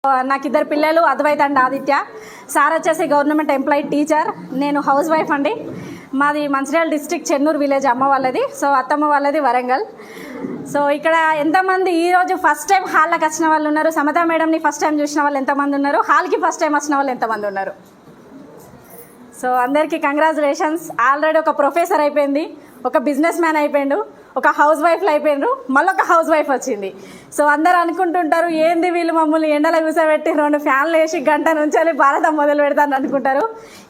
నాకు ఇద్దరు పిల్లలు, అద్వైత్ అండ్ ఆదిత్య. సార్ వచ్చేసి గవర్నమెంట్ ఎంప్లాయీ టీచర్, నేను హౌస్ వైఫ్ అండి. మాది మంచిర్యాల డిస్ట్రిక్ట్ చెన్నూరు విలేజ్ అమ్మ వాళ్ళది, సో అత్తమ్మ వాళ్ళది వరంగల్. సో ఇక్కడ ఎంతమంది ఈరోజు ఫస్ట్ టైం హాల్లోకి వచ్చిన వాళ్ళు ఉన్నారు? సమతా మేడంని ఫస్ట్ టైం చూసిన వాళ్ళు ఎంతమంది ఉన్నారు? హాల్కి ఫస్ట్ టైం వచ్చిన వాళ్ళు ఎంతమంది ఉన్నారు? సో అందరికీ కంగ్రాచులేషన్స్. ఆల్రెడీ ఒక ప్రొఫెసర్ అయిపోయింది, ఒక బిజినెస్ మ్యాన్ అయిపోయిండు, ఒక హౌస్ వైఫ్లు అయిపోయినరు, మళ్ళీ ఒక హౌస్ వైఫ్ వచ్చింది. సో అందరు అనుకుంటుంటారు ఏంది వీళ్ళు మమ్మల్ని ఎండలో కూర్చోబెట్టి 2 ఫ్యాన్లు వేసి గంట నుంచి భారతం మొదలు పెడతాను అనుకుంటారు.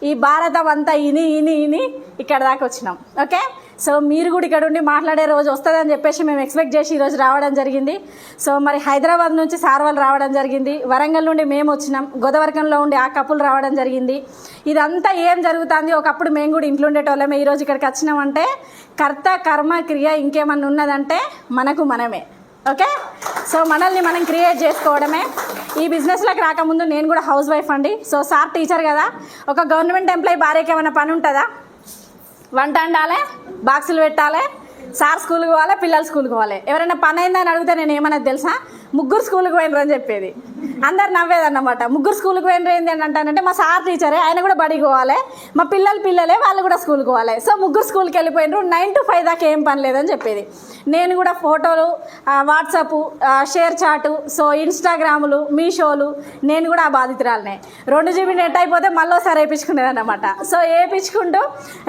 ఈ భారతం అంతా ఇని ఇని ఇని ఇక్కడ దాకా వచ్చినాం. ఓకే, సో మీరు కూడా ఇక్కడ ఉండి మాట్లాడే రోజు వస్తుందని చెప్పేసి మేము ఎక్స్పెక్ట్ చేసి ఈరోజు రావడం జరిగింది. సో మరి హైదరాబాద్ నుంచి సార్ వాళ్ళు రావడం జరిగింది, వరంగల్ నుండి మేము వచ్చినాం, గోదావరికంలో ఉండి ఆ కప్పులు రావడం జరిగింది. ఇదంతా ఏం జరుగుతుంది? ఒకప్పుడు మేము కూడా ఇంట్లో ఉండేటోళ్ళమే, ఈరోజు ఇక్కడికి వచ్చినామంటే కర్త కర్మ క్రియ ఇంకేమన్నా ఉన్నదంటే మనకు మనమే. ఓకే, సో మనల్ని మనం క్రియేట్ చేసుకోవడమే. ఈ బిజినెస్లోకి రాకముందు నేను కూడా హౌస్ వైఫ్ అండి. సో సార్ టీచర్ కదా, ఒక గవర్నమెంట్ ఎంప్లాయీ భార్యకి ఏమైనా పని ఉంటుందా? వంట వండాలి, బాక్సులు పెట్టాలి, సార్ స్కూల్కి పోవాలి, పిల్లలు స్కూల్కి పోవాలి. ఎవరైనా పని అయిందని అడిగితే నేను ఏమన్నది తెలుసా? 3 స్కూల్కి పోయినరు అని చెప్పేది. అందరు నవ్వేదన్నమాట. 3 స్కూల్కి పోయినరు ఏంటి అని అంటానంటే మా సార్ టీచరే, ఆయన కూడా బడికి పోవాలి, మా పిల్లలే వాళ్ళు కూడా స్కూల్కి పోవాలి. సో 3 స్కూల్కి వెళ్ళిపోయినరు, 9 to 5 దాకా ఏం పని లేదని చెప్పేది. నేను కూడా ఫోటోలు, వాట్సాప్, షేర్ చాటు, సో ఇన్స్టాగ్రాములు, మీషోలు, నేను కూడా ఆ బాధితురాలనే. 2 GB నెట్ అయిపోతే మళ్ళీ ఒకసారి వేయించుకునేది అన్నమాట. సో వేయించుకుంటూ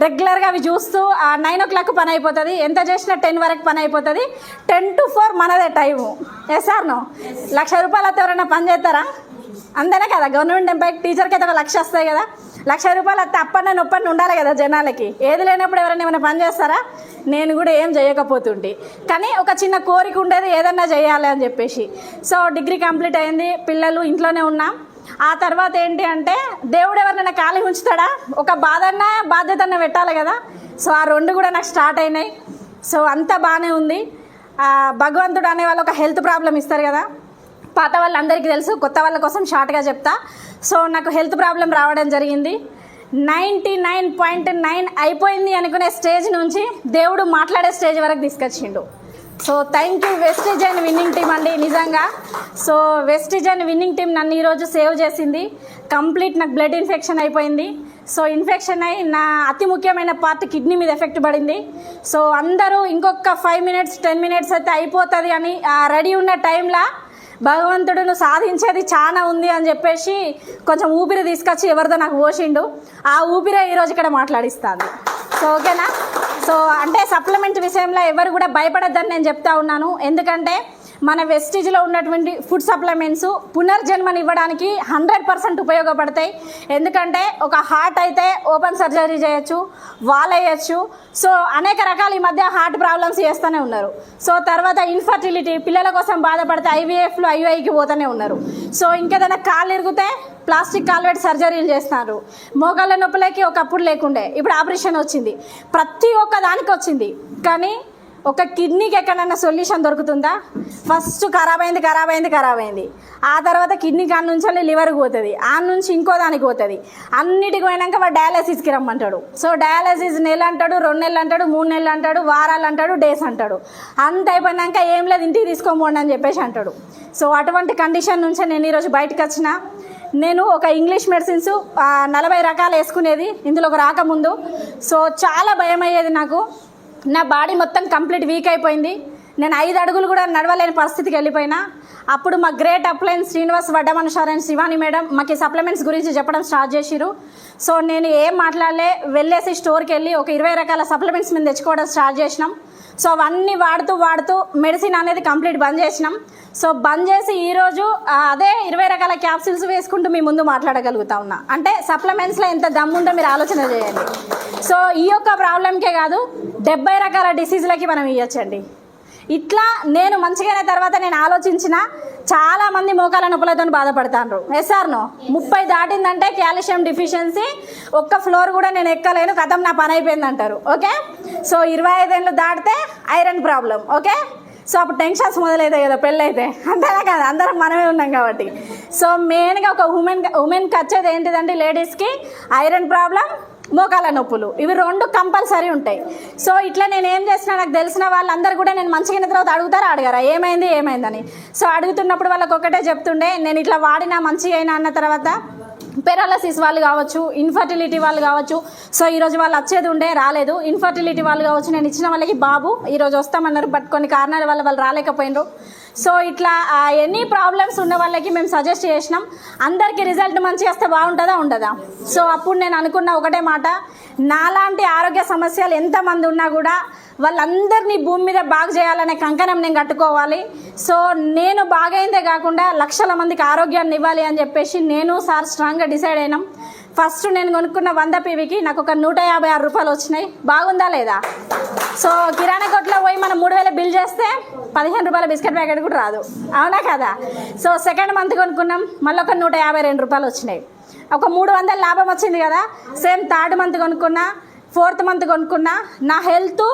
రెగ్యులర్గా అవి చూస్తూ 9 o'clock పని అయిపోతుంది, ఎంత చేసినా 10 వరకు పని అయిపోతుంది. 10 to 4 మనదే టైము. Yes sir no? 1,00,000 రూపాయలు అయితే ఎవరైనా పని చేస్తారా? అంతేనే కదా, గవర్నమెంట్ ఎంప్లాయీ టీచర్కి అయితే 1 లక్ష వస్తాయి కదా. 1,00,000 రూపాయలు అయితే అప్పన్న నొప్పని ఉండాలి కదా జనాలకి. ఏది లేనప్పుడు ఎవరైనా ఏమైనా పని చేస్తారా? నేను కూడా ఏం చేయకపోతుండే, కానీ ఒక చిన్న కోరిక ఉండేది ఏదన్నా చేయాలి అని చెప్పేసి. సో డిగ్రీ కంప్లీట్ అయింది, పిల్లలు ఇంట్లోనే ఉన్నాం. ఆ తర్వాత ఏంటి అంటే దేవుడు ఎవరినైనా ఖాళీ ఉంచుతాడా? ఒక బాధ్యతన్నా పెట్టాలి కదా. సో ఆ 2 కూడా నాకు స్టార్ట్ అయినాయి. సో అంతా బాగానే ఉంది. భగవంతుడు అనే వాళ్ళు ఒక హెల్త్ ప్రాబ్లం ఇస్తారు కదా, పాత వాళ్ళందరికీ తెలుసు, కొత్త వాళ్ళ కోసం షార్ట్గా చెప్తా. సో నాకు హెల్త్ ప్రాబ్లం రావడం జరిగింది. 99.9 అయిపోయింది అనుకునే స్టేజ్ నుంచి దేవుడు మాట్లాడే స్టేజ్ వరకు తీసుకొచ్చిండు. So thank you Vestige and winning team అండి, నిజంగా. So Vestige and winning team నన్ను ఈరోజు సేవ్ చేసింది. కంప్లీట్ నాకు బ్లడ్ ఇన్ఫెక్షన్ అయిపోయింది. సో ఇన్ఫెక్షన్ అయ్యి నా అతి ముఖ్యమైన పార్ట్ కిడ్నీ మీద ఎఫెక్ట్ పడింది. సో అందరూ ఇంకొక 5 minutes 10 minutes అయితే అయిపోతుంది అని రెడీ ఉన్న టైంలో భగవంతుడు సాధించేది చాలా ఉంది అని చెప్పేసి కొంచెం ఊపిరి తీసుకొచ్చి ఎవరిదో నాకు పోసిండు. ఆ ఊపిరే ఈరోజు ఇక్కడ మాట్లాడిస్తాను. సో ఓకేనా? సో అంటే సప్లిమెంట్ విషయంలో ఎవరు కూడా భయపడద్దని నేను చెప్తా ఉన్నాను. ఎందుకంటే మన వెస్టిజ్లో ఉన్నటువంటి ఫుడ్ సప్లిమెంట్స్ పునర్జన్మనివ్వడానికి 100% ఉపయోగపడతాయి. ఎందుకంటే ఒక హార్ట్ అయితే ఓపెన్ సర్జరీ చేయొచ్చు, వాల్ వేయచ్చు. సో అనేక రకాల ఈ మధ్య హార్ట్ ప్రాబ్లమ్స్ చేస్తూనే ఉన్నారు. సో తర్వాత ఇన్ఫర్టిలిటీ, పిల్లల కోసం బాధపడితే IVFలు IUIకి పోతూనే ఉన్నారు. సో ఇంకేదైనా కాళ్ళు ఇరిగితే ప్లాస్టిక్ కాల్వేట్ సర్జరీలు చేస్తున్నారు. మోకాళ్ళ నొప్పులకి ఒకప్పుడు లేకుండే, ఇప్పుడు ఆపరేషన్ వచ్చింది. ప్రతి ఒక్క దానికి వచ్చింది. కానీ ఒక కిడ్నీకి ఎక్కడైనా సొల్యూషన్ దొరుకుతుందా? ఫస్ట్ ఖరాబ్ అయింది. ఆ తర్వాత కిడ్నీ కాడ నుంచి లివర్కి పోతుంది, ఆ నుంచి ఇంకో దానికి పోతుంది. అన్నిటికి పోయినాక వాడు డయాలసిస్కి రమ్మంటాడు. సో డయాలసిస్ నెల అంటాడు, 2 నెలలు అంటాడు, 3 నెలలు అంటాడు, వారాలు అంటాడు, డేస్ అంటాడు. అంత అయిపోయినాక ఏం లేదు ఇంటికి తీసుకోమండి అని చెప్పేసి అంటాడు. సో అటువంటి కండిషన్ నుంచే నేను ఈరోజు బయటకు వచ్చిన. నేను ఒక ఇంగ్లీష్ మెడిసిన్స్ 40 రకాలు వేసుకునేది ఇందులోకి రాకముందు. సో చాలా భయం అయ్యేది నాకు. నా బాడీ మొత్తం కంప్లీట్ వీక్ అయిపోయింది. నేను 5 అడుగులు కూడా నడవలేని పరిస్థితికి వెళ్ళిపోయినా. అప్పుడు మా గ్రేట్ అప్లైన్ శ్రీనివాస్ వడ్డమనుషార్ అండ్ శివాని మేడం మాకు ఈ సప్లిమెంట్స్ గురించి చెప్పడం స్టార్ట్ చేసిరు. సో నేను ఏం మాట్లాడలే, వెళ్ళేసి స్టోర్కి వెళ్ళి ఒక 20 రకాల సప్లిమెంట్స్ మేము తెచ్చుకోవడం స్టార్ట్ చేసినాం. సో అవన్నీ వాడుతూ మెడిసిన్ అనేది కంప్లీట్ బంద్ చేసినాం. సో బంద్ చేసి ఈరోజు అదే 20 రకాల క్యాప్సిల్స్ వేసుకుంటూ మీ ముందు మాట్లాడగలుగుతా ఉన్నా. అంటే సప్లిమెంట్స్లో ఎంత దమ్ముందో మీరు ఆలోచన చేయండి. సో ఈ యొక్క ప్రాబ్లంకే కాదు, 70 రకాల డిసీజులకి మనం ఇవ్వచ్చండి. ఇట్లా నేను మంచిగానే తర్వాత నేను ఆలోచించిన చాలామంది మోకాల నొప్పులతో బాధపడతాను. ఎస్ఆర్నో 30 దాటిందంటే కాల్షియం డిఫిషియన్సీ, ఒక్క ఫ్లోర్ కూడా నేను ఎక్కలేను, కథం నా పని అయిపోయింది అంటారు. ఓకే, సో 25 ఏళ్ళు దాటితే ఐరన్ ప్రాబ్లం. ఓకే, సో అప్పుడు టెన్షన్స్ మొదలవుతాయి కదా పెళ్ళైతే, అంతేనా కదా, అందరం మనమే ఉన్నాం కాబట్టి. సో మెయిన్గా ఒక ఉమెన్కి వచ్చేది ఏంటిదంటే లేడీస్కి ఐరన్ ప్రాబ్లం, మోకాల నొప్పులు, ఇవి 2 కంపల్సరీ ఉంటాయి. సో ఇట్లా నేను ఏం చేసినా నాకు తెలిసిన వాళ్ళందరూ కూడా నేను మంచిగా తర్వాత అడగారా ఏమైందని. సో అడుగుతున్నప్పుడు వాళ్ళకి ఒకటే చెప్తుండే, నేను ఇట్లా వాడినా మంచిగా అయినా అన్న తర్వాత పెరాలసిస్ వాళ్ళు కావచ్చు, ఇన్ఫర్టిలిటీ వాళ్ళు కావచ్చు. సో ఈరోజు వాళ్ళు వచ్చేది ఉండే రాలేదు. ఇన్ఫర్టిలిటీ వాళ్ళు కావచ్చు, నేను ఇచ్చిన వాళ్ళకి బాబు ఈరోజు వస్తామన్నారు, బట్ కొన్ని కారణాల వల్ల వాళ్ళు రాలేకపోయినారు. సో ఇట్లా ఎనీ ప్రాబ్లమ్స్ ఉన్న వాళ్ళకి మేము సజెస్ట్ చేసినాం. అందరికీ రిజల్ట్ మంచిగా వస్తే బాగుంటుందా ఉండదా? సో అప్పుడు నేను అనుకున్న ఒకటే మాట, నాలాంటి ఆరోగ్య సమస్యలు ఎంతమంది ఉన్నా కూడా వాళ్ళందరినీ భూమి మీద బాగు చేయాలనే కంకణం నేను కట్టుకోవాలి. సో నేను బాగైందే కాకుండా లక్షల మందికి ఆరోగ్యాన్ని ఇవ్వాలి అని చెప్పేసి నేను సార్ స్ట్రాంగ్గా డిసైడ్ అయినాం. ఫస్ట్ నేను కొనుక్కున్న 100 PVకి నాకు ఒక 156 రూపాయలు వచ్చినాయి. బాగుందా లేదా? సో కిరాణా కొట్లో పోయి మనం 3000 బిల్ చేస్తే 15 రూపాయల బిస్కెట్ ప్యాకెట్ కూడా రాదు, అవునా కదా? సో సెకండ్ మంత్ కొనుక్కున్నాం, మళ్ళీ ఒక 152 రూపాయలు వచ్చినాయి, ఒక 300 లాభం వచ్చింది కదా. సేమ్ థర్డ్ మంత్ కొనుక్కున్నా, ఫోర్త్ మంత్ కొనుక్కున్నా. నా హెల్త్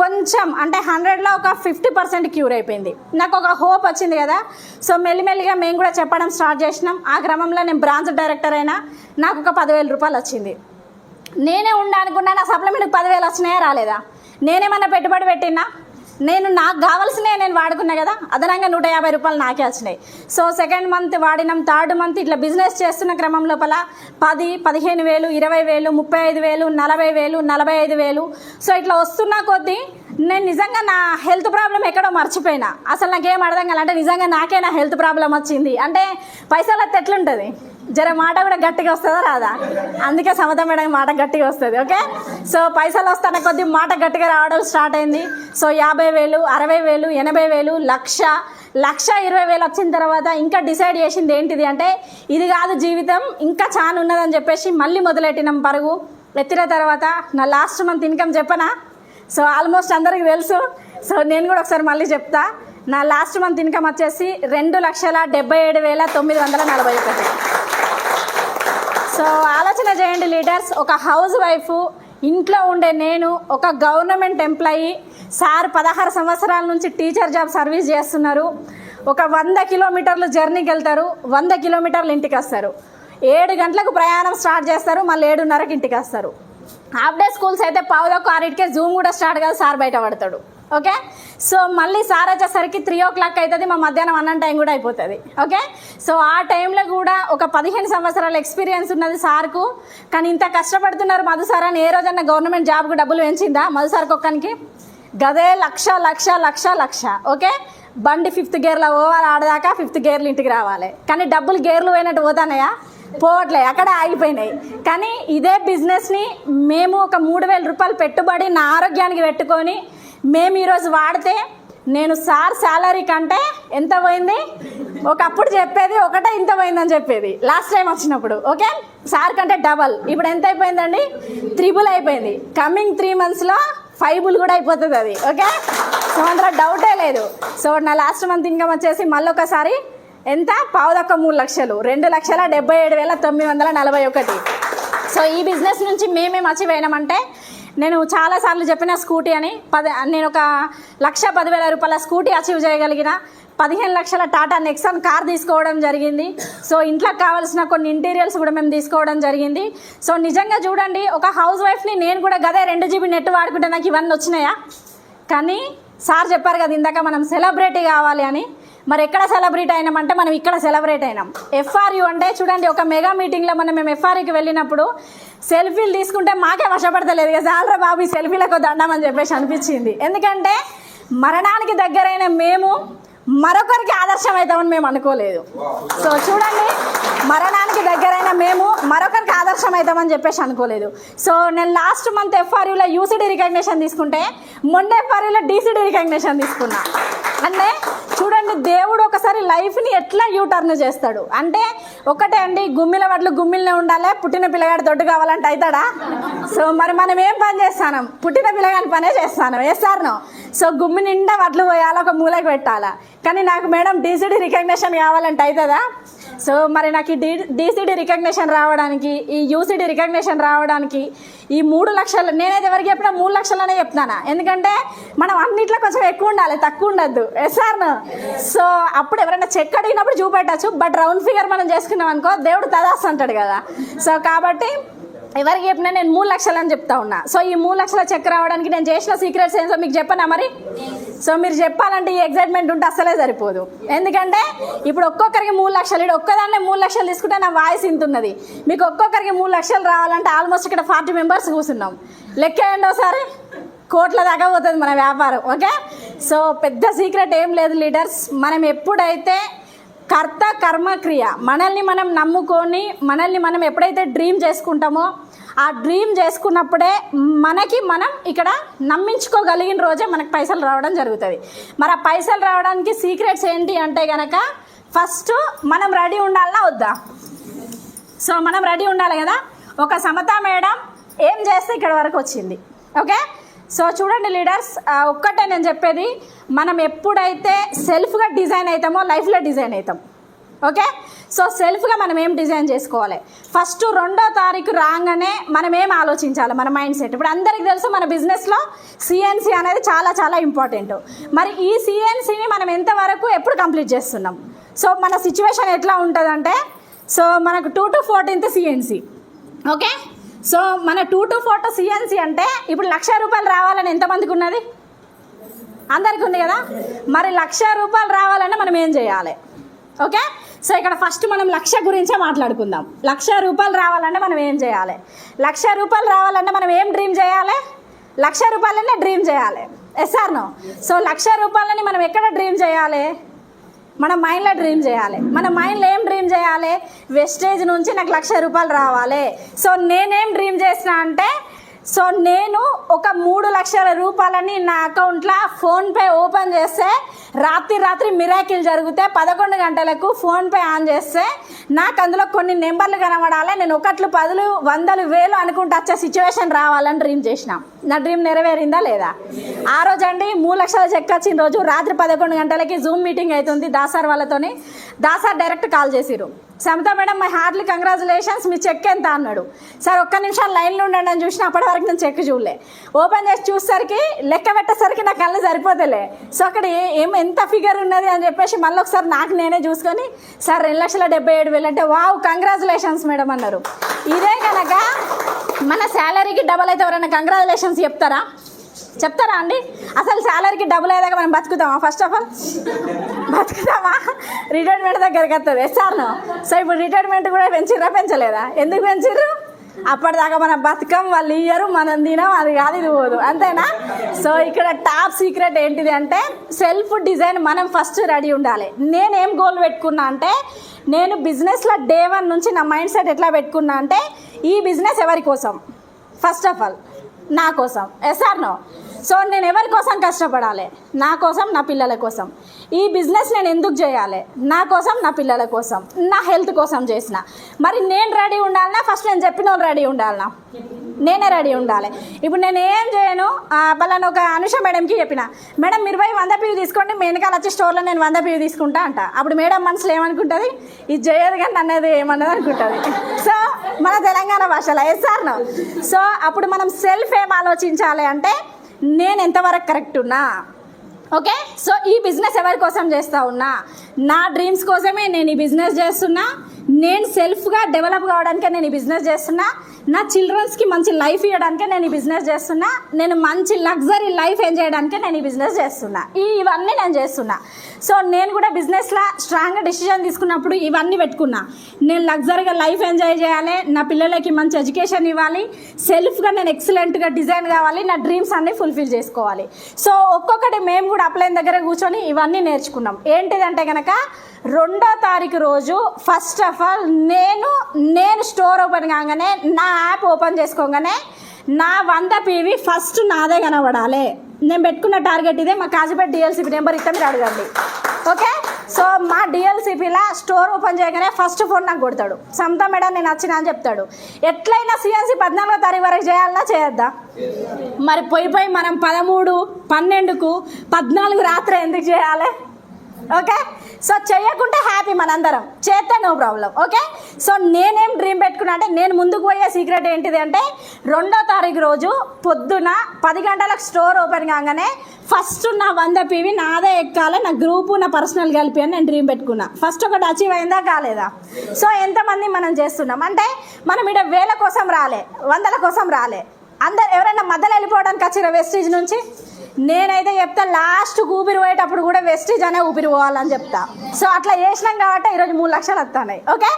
కొంచెం అంటే 100లో ఒక 50% క్యూర్ అయిపోయింది. నాకు ఒక హోప్ వచ్చింది కదా. సో మెల్లిమెల్లిగా మేము కూడా చెప్పడం స్టార్ట్ చేసినాం. ఆ క్రమంలో నేను బ్రాంచ్ డైరెక్టర్ అయినా, నాకు ఒక 10,000 రూపాయలు వచ్చింది. నేనే అనుకున్నా నా సప్లిమెంట్కి 10,000 వచ్చినాయా రాలేదా? నేనేమన్నా పెట్టుబడి పెట్టినా? నాకు కావాల్సినవి నేను వాడుకున్నా కదా, అదనంగా 150 రూపాయలు నాకే వచ్చినాయి. సో సెకండ్ మంత్ వాడినాం, థర్డ్ మంత్ ఇట్లా బిజినెస్ చేస్తున్న క్రమం లోపల 10, 15,000, 20,000, 35,000, 40,000, 45,000. సో ఇట్లా వస్తున్నా కొద్దీ నేను నిజంగా నా హెల్త్ ప్రాబ్లం ఎక్కడో మర్చిపోయినా. అసలు నాకేం అర్థం కాలే, అంటే నిజంగా నాకే నా హెల్త్ ప్రాబ్లం వచ్చింది అంటే పైసలు వస్తే ఎట్లుంటుంది, జర మాట కూడా గట్టిగా వస్తుందా రాదా? అందుకే సమత మేడం మాట గట్టిగా వస్తుంది. ఓకే, సో పైసలు వస్తాన కొద్దీ మాట గట్టిగా రావడం స్టార్ట్ అయింది. సో 50,000, 60,000, 80,000, 1,20,000 వచ్చిన తర్వాత ఇంకా డిసైడ్ చేసింది ఏంటిది అంటే, ఇది కాదు జీవితం, ఇంకా చాలా ఉన్నదని చెప్పేసి మళ్ళీ మొదలెట్టినాం పరుగు. ఎత్తిన తర్వాత నా లాస్ట్ మంత్ ఇన్కమ్ చెప్పనా? సో ఆల్మోస్ట్ అందరికి తెలుసు. సో నేను కూడా ఒకసారి మళ్ళీ చెప్తా. నా లాస్ట్ మంత్ ఇన్కమ్ వచ్చేసి 2,77,941. సో ఆలోచన చేయండి లీడర్స్, ఒక హౌస్ వైఫ్, ఇంట్లో ఉండే నేను, ఒక గవర్నమెంట్ ఎంప్లాయీ, సార్ 16 సంవత్సరాల నుంచి టీచర్ జాబ్ సర్వీస్ చేస్తున్నారు. ఒక 100 కిలోమీటర్లు జర్నీకి వెళ్తారు, 100 కిలోమీటర్లు ఇంటికి వస్తారు. 7 గంటలకు ప్రయాణం స్టార్ట్ చేస్తారు, మళ్ళీ 7:30కి ఇంటికి వస్తారు. హాఫ్ డే స్కూల్స్ అయితే 5:15కే జూమ్ కూడా స్టార్ట్ కాదు, సార్ బయట పడతాడు. ఓకే, సో మళ్ళీ సార్ వచ్చేసరికి 3 o'clock అవుతుంది, మా మధ్యాహ్నం అన్నం టైం కూడా అయిపోతుంది. ఓకే, సో ఆ టైంలో కూడా ఒక 15 సంవత్సరాల ఎక్స్పీరియన్స్ ఉన్నది సార్కు. కానీ ఇంత కష్టపడుతున్నారు మధు సార్ అని ఏ రోజన్నా గవర్నమెంట్ జాబ్కు డబ్బులు పెంచిందా మధు సార్కి ఒక్కనికి? గదే లక్ష. ఓకే, బండి 5th గేర్లో పోవాలి, ఆడదాకా 5th గేర్లు ఇంటికి రావాలి. కానీ డబ్బులు గేర్లు పోయినట్టు పోతానయా? పోవట్లే, అక్కడ ఆగిపోయినాయి. కానీ ఇదే బిజినెస్ని మేము ఒక 3,000 రూపాయలు పెట్టుబడి నా ఆరోగ్యానికి పెట్టుకొని మేము ఈరోజు వాడితే, నేను సార్ శాలరీ కంటే ఎంత పోయింది, ఒకప్పుడు చెప్పేది ఒకటే ఇంత పోయిందని చెప్పేది లాస్ట్ టైం వచ్చినప్పుడు. ఓకే, సార్ కంటే డబల్, ఇప్పుడు ఎంత అయిపోయిందండి? 3 అయిపోయింది. కమింగ్ 3 monthsలో 5 కూడా అయిపోతుంది అది. ఓకే, సో అందులో డౌటే లేదు. సో నా లాస్ట్ మంత్ ఇన్కమ్ వచ్చేసి మళ్ళీ ఒకసారి ఎంత? 3 లక్షలు, 2,77,941. సో ఈ బిజినెస్ నుంచి మేమేం అచీవ్ అయినామంటే, నేను చాలాసార్లు చెప్పిన స్కూటీ అని, నేను ఒక 1,10,000 రూపాయల స్కూటీ అచీవ్ చేయగలిగిన, 15 లక్షల టాటా నెక్సాన్ కార్ తీసుకోవడం జరిగింది. సో ఇంట్లోకి కావాల్సిన కొన్ని ఇంటీరియర్స్ కూడా మేము తీసుకోవడం జరిగింది. సో నిజంగా చూడండి, ఒక హౌస్ వైఫ్ని నేను కూడా గదే 2 GB నెట్ వాడుకుంటే నాకు ఇవన్నీ వచ్చినాయా? కానీ సార్ చెప్పారు కదా ఇందాక, మనం సెలబ్రిటీ కావాలి అని. మరి ఎక్కడ సెలబ్రేట్ అయినామంటే, మనం ఇక్కడ సెలబ్రేట్ అయినాం. FRU అంటే చూడండి, ఒక మెగా మీటింగ్లో మేము FRUకి వెళ్ళినప్పుడు సెల్ఫీలు తీసుకుంటే మాకే వశపడతలేదు కదా, చాలరా బాబు ఈ సెల్ఫీలకు దండం అని చెప్పేసి అనిపించింది. ఎందుకంటే మరణానికి దగ్గరైన మేము మరొకరికి ఆదర్శం అవుతామని మేము అనుకోలేదు. సో చూడండి, మరణానికి దగ్గరైన మేము మరొకరికి ఆదర్శం అవుతామని చెప్పేసి అనుకోలేదు. సో నేను లాస్ట్ మంత్ FRUలో UCD రికగ్నిషన్ తీసుకుంటే, మొన్న FRUలో DCD రికగ్నిషన్ తీసుకున్నా. అంటే చూడండి, దేవుడు ఒకసారి లైఫ్ని ఎట్లా యూటర్న్ చేస్తాడు అంటే, ఒకటే అండి, గుమ్మిల వడ్లు గుమ్మిలనే ఉండాలి, పుట్టిన పిల్లగాడు దొడ్డు కావాలంటే అవుతాడా? సో మరి మనం ఏం పని చేస్తాం? పుట్టిన పిల్లగాని పనే చేస్తాను, వేస్తాను. సో గుమ్మి నిండా వడ్లు పోయాలి, ఒక మూలకి పెట్టాలా. కానీ నాకు మేడం DCD రికగ్నిషన్ కావాలంటే అవుతుందా? సో మరి నాకు ఈ DCD రికగ్నిషన్ రావడానికి, ఈ UCD రికగ్నిషన్ రావడానికి ఈ 3 లక్షలు, నేనైతే ఎవరికి చెప్పినా 3 లక్షలనే చెప్తాను. ఎందుకంటే మనం అన్నిట్లో కొంచెం ఎక్కువ ఉండాలి, తక్కువ ఉండద్దు. ఎస్ఆర్ను. సో అప్పుడు ఎవరైనా చెక్ అడిగినప్పుడు చూపెట్టచ్చు, బట్ రౌండ్ ఫిగర్ మనం చేసుకున్నాం అనుకో, దేవుడు తదాస్తు అంటాడు కదా. సో కాబట్టి ఎవరికి చెప్పినా నేను 3 లక్షలు అని చెప్తా ఉన్నా. సో ఈ 3 లక్షల చెక్ రావడానికి నేను చేసిన సీక్రెట్స్ ఏంటో మీకు చెప్పనా మరి? సో మీరు చెప్పాలంటే ఈ ఎగ్జైట్మెంట్ ఉంటే అస్సలే సరిపోదు. ఎందుకంటే ఇప్పుడు ఒక్కొక్కరికి 3 లక్షలు, ఇక్కడ ఒక్కదాన్నే 3 లక్షలు తీసుకుంటే నా వాయిస్ ఇంతున్నది. మీకు ఒక్కొక్కరికి 3 లక్షలు రావాలంటే ఆల్మోస్ట్ ఇక్కడ 40 మెంబర్స్ కూర్చున్నాం. లెక్కేయండి ఒకసారి, కోట్ల దాకా పోతుంది మన వ్యాపారం. ఓకే, సో పెద్ద సీక్రెట్ ఏం లేదు లీడర్స్. మనం ఎప్పుడైతే కర్త కర్మ క్రియ మనల్ని మనం నమ్ముకొని మనల్ని మనం ఎప్పుడైతే డ్రీమ్ చేసుకుంటామో ఆ డ్రీమ్ చేసుకున్నప్పుడే మనకి మనం ఇక్కడ నమ్మించుకోగలిగిన రోజే మనకు పైసలు రావడం జరుగుతుంది. మరి ఆ పైసలు రావడానికి సీక్రెట్స్ ఏంటి అంటే కనుక ఫస్ట్ మనం రెడీ ఉండాలన్నా వద్దా? సో మనం రెడీ ఉండాలి కదా. ఒక సమత మేడం ఏం చేస్తే ఇక్కడ వరకు వచ్చింది. ఓకే, సో చూడండి లీడర్స్, ఒక్కటే నేను చెప్పేది, మనం ఎప్పుడైతే సెల్ఫ్గా డిజైన్ అవుతామో లైఫ్లో డిజైన్ అవుతాం. ఓకే, సో సెల్ఫ్గా మనం ఏం డిజైన్ చేసుకోవాలి? ఫస్ట్ 2వ తారీఖు రాగానే మనం ఏం ఆలోచించాలి? మన మైండ్ సెట్. ఇప్పుడు అందరికీ తెలుసు మన బిజినెస్లో సిఎన్సి అనేది చాలా చాలా ఇంపార్టెంట్. మరి ఈ సిఎన్సిని మనం ఎంతవరకు ఎప్పుడు కంప్లీట్ చేస్తున్నాం? సో మన సిచ్యువేషన్ ఎట్లా ఉంటుందంటే, సో మనకు 2 to 14 సిఎన్సి. ఓకే, సో మన 2 to 4 సిఎన్సి అంటే ఇప్పుడు 1,00,000 రూపాయలు రావాలని ఎంతమందికి ఉన్నది? అందరికీ ఉంది కదా. మరి 1,00,000 రూపాయలు రావాలంటే మనం ఏం చేయాలి? ఓకే, సో ఇక్కడ ఫస్ట్ మనం 1,00,000 గురించే మాట్లాడుకుందాం. 1,00,000 రూపాయలు రావాలంటే మనం ఏం చేయాలి? 1,00,000 రూపాయలు రావాలంటే మనం ఏం డ్రీమ్ చేయాలి? 1,00,000 రూపాయలనే డ్రీమ్ చేయాలి. Yes or no? సో 1,00,000 రూపాయలని మనం ఎక్కడ డ్రీమ్ చేయాలి? మన మైండ్లో డ్రీమ్ చేయాలి. మన మైండ్లో ఏం డ్రీమ్ చేయాలి? వెస్టేజ్ నుంచి నాకు 1,00,000 రూపాయలు రావాలి. సో నేనేం డ్రీమ్ చేసిన అంటే, సో నేను ఒక 3 లక్షల రూపాయలని నా అకౌంట్లో ఫోన్పే ఓపెన్ చేస్తే రాత్రి మిరాకిల్ జరిగితే 11 గంటలకు ఫోన్పే ఆన్ చేస్తే నాకు అందులో కొన్ని నెంబర్లు కనబడాలి. నేను 1, 10, 100, 1000 అనుకుంటూ వచ్చే సిచ్యువేషన్ రావాలని డ్రీమ్ చేసిన. నా డ్రీమ్ నెరవేరిందా లేదా? ఆ రోజు అండి 3 లక్షల చెక్ వచ్చిన రోజు రాత్రి 11 గంటలకి జూమ్ మీటింగ్ అవుతుంది దాసార్ వాళ్ళతోని. దాసార్ డైరెక్ట్ కాల్ చేసిరు, Samatha madam my heartly congratulations, మీ చెక్ ఎంత అన్నాడు. సార్ ఒక్క నిమిషం లైన్లో ఉండండి అని చూసిన, అప్పటి వరకు నేను చెక్ చూడలే. ఓపెన్ చేసి చూసేసరికి లెక్క పెట్టేసరికి నా కళ్ళు సరిపోతలే. సో అక్కడ ఎంత ఫిగర్ ఉన్నది అని చెప్పేసి మళ్ళీ ఒకసారి నాకు నేనే చూసుకొని, సార్ 2,77,000 అంటే వావ్ కంగ్రాచులేషన్స్ మేడం అన్నారు. ఇదే కనుక మన శాలరీకి డబల్ అయితే ఎవరైనా కంగ్రాచులేషన్స్ చెప్తారా అండి? అసలు శాలరీకి డబుల్ అయ్యేదాకా మనం బతుకుతామా? ఫస్ట్ ఆఫ్ ఆల్ బతుకుతామా? రిటైర్మెంట్ దగ్గరికి వస్తుంది. ఎస్ఆర్నో? సో ఇప్పుడు రిటైర్మెంట్ కూడా పెంచలేదా? ఎందుకు పెంచిర్రు? అప్పటిదాకా మనం బతకం, వాళ్ళు ఇయ్యరు, మనం తినం, అది కాదు ఇది పోదు, అంతేనా? సో ఇక్కడ టాప్ సీక్రెట్ ఏంటిది అంటే సెల్ఫ్ డిజైన్. మనం ఫస్ట్ రెడీ ఉండాలి. నేనేం గోల్ పెట్టుకున్నా అంటే, నేను బిజినెస్లో డే 1 నుంచి నా మైండ్ సెట్ ఎట్లా పెట్టుకున్నా అంటే, ఈ బిజినెస్ ఎవరి కోసం? ఫస్ట్ ఆఫ్ ఆల్ నా కోసం. Yes or no? సో నేను ఎవరి కోసం కష్టపడాలి? నా కోసం, నా పిల్లల కోసం. ఈ బిజినెస్ నేను ఎందుకు చేయాలి? నా కోసం, నా పిల్లల కోసం, నా హెల్త్ కోసం చేసిన. మరి నేను రెడీ ఉండాలన్నా? ఫస్ట్ నేను చెప్పిన వాళ్ళు రెడీ ఉండాలన్నా? నేనే రెడీ ఉండాలి. ఇప్పుడు నేను ఏం చేయను, పలానా ఒక అనుష మేడంకి చెప్పిన, మేడం మీరు పోయి 100 PV తీసుకోండి, మీ వెనకాల వచ్చే స్టోర్లో నేను 100 PV తీసుకుంటా అంట. అప్పుడు మేడం మనసులో ఏమనుకుంటుంది? ఇది చేయదు కానీ అన్నది ఏమన్నది అనుకుంటుంది. సో మన తెలంగాణ భాషలో ఎస్ఆర్నో? సో అప్పుడు మనం సెల్ఫ్ ఏం ఆలోచించాలి అంటే, నేను ఎంతవరకు కరెక్ట్ ఉన్నా? ఓకే, సో ఈ బిజినెస్ ఎవరి కోసం చేస్తూ ఉన్నా? నా డ్రీమ్స్ కోసమే నేను ఈ బిజినెస్ చేస్తున్నా. నేను సెల్ఫ్గా డెవలప్ కావడానికే నేను ఈ బిజినెస్ చేస్తున్నా. నా చిల్డ్రన్స్కి మంచి లైఫ్ ఇవ్వడానికే నేను ఈ బిజినెస్ చేస్తున్నా. నేను మంచి లగ్జరీ లైఫ్ ఎంజాయ్ చేయడానికే నేను ఈ బిజినెస్ చేస్తున్నా. ఇవన్నీ నేను చేస్తున్నా. సో నేను కూడా బిజినెస్లో స్ట్రాంగ్గా డెసిషన్ తీసుకున్నప్పుడు ఇవన్నీ పెట్టుకున్నా. నేను లగ్జరీగా లైఫ్ ఎంజాయ్ చేయాలి, నా పిల్లలకి మంచి ఎడ్యుకేషన్ ఇవ్వాలి, సెల్ఫ్గా నేను ఎక్సలెంట్గా డిజైన్ కావాలి, నా డ్రీమ్స్ అన్నీ ఫుల్ఫిల్ చేసుకోవాలి. సో ఒక్కొక్కటి మేము కూడా అప్లైన్ దగ్గర కూర్చొని ఇవన్నీ నేర్చుకున్నాం. ఏంటిదంటే కనుక 2వ తారీఖు రోజు ఫస్ట్ ఆఫ్ ఆల్ నేను స్టోర్ ఓపెన్ కాగానే, నా యాప్ ఓపెన్ చేసుకోగానే నా 100 PV ఫస్ట్ నాదే కనబడాలి. నేను పెట్టుకున్న టార్గెట్ ఇదే. మా కాజీపేట DLCP నెంబర్ ఇస్తే మీరు అడగండి. ఓకే, సో మా DLCPలో స్టోర్ ఓపెన్ చేయగానే ఫస్ట్ ఫోన్ నాకు కొడతాడు, సమత మేడం నేను వచ్చినా అని చెప్తాడు. ఎట్లయినా CNC 14వ తారీఖు వరకు చేయాలా చేయొద్దా? మరి పోయి మనం 13, 12కు 14 రాత్రి ఎందుకు చేయాలి? ఓకే, సో చేయకుంటే హ్యాపీ, మనందరం చేస్తే నో ప్రాబ్లం. ఓకే, సో నేనేం డ్రీమ్ పెట్టుకున్నా అంటే, నేను ముందుకు పోయే సీక్రెట్ ఏంటిది అంటే 2వ తారీఖు రోజు పొద్దున 10 గంటలకు స్టోర్ ఓపెన్ కాగానే ఫస్ట్ నా 100 PV నాదే ఎక్కాలి, నా గ్రూపు నా పర్సనల్ కలిపి అని నేను డ్రీమ్ పెట్టుకున్నా. ఫస్ట్ ఒకటి అచీవ్ అయిందా కాలేదా? సో ఎంతమంది మనం చేస్తున్నాం అంటే, మనం ఇక్కడ 1000 కోసం రాలే, 100ల కోసం రాలే. అందరు ఎవరైనా మధ్యలో వెళ్ళిపోవడానికి వచ్చిన వెస్టీజ్ నుంచి, నేనైతే చెప్తా లాస్ట్ ఊపిరి పోయేటప్పుడు కూడా వెస్టీజ్ అనే ఊపిరి పోవాలని చెప్తా. సో అట్లా చేసినాం కాబట్టి ఈరోజు 3 లక్షలు వస్తున్నాయి. ఓకే,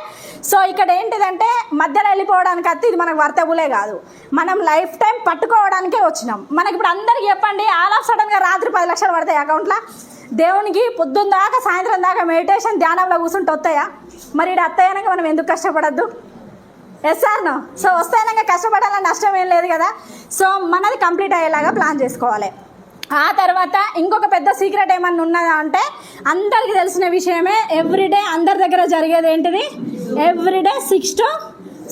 సో ఇక్కడ ఏంటిదంటే మధ్యలో వెళ్ళిపోవడానికి వస్తే ఇది మనకు వర్తబులే కాదు, మనం లైఫ్ టైం పట్టుకోవడానికే వచ్చినాం. మనకి ఇప్పుడు అందరికి చెప్పండి, ఆల్ ఆఫ్ సడన్గా రాత్రి 10 లక్షలు పడతాయి అకౌంట్లో. దేవునికి పొద్దున్న దాకా సాయంత్రం దాకా మెడిటేషన్ ధ్యానంలో కూర్చుంటే వస్తాయా? మరి ఇక్కడ వస్తాయనక మనం ఎందుకు కష్టపడద్దు? Yes sir no. సో వస్తాయనక కష్టపడాలని నష్టం ఏం లేదు కదా. సో మనది కంప్లీట్ అయ్యేలాగా ప్లాన్ చేసుకోవాలి. ఆ తర్వాత ఇంకొక పెద్ద సీక్రెట్ ఏమన్నా ఉన్నదా అంటే, అందరికీ తెలిసిన విషయమే, ఎవ్రీడే అందరి దగ్గర జరిగేది ఏంటిది, ఎవ్రీడే 6 to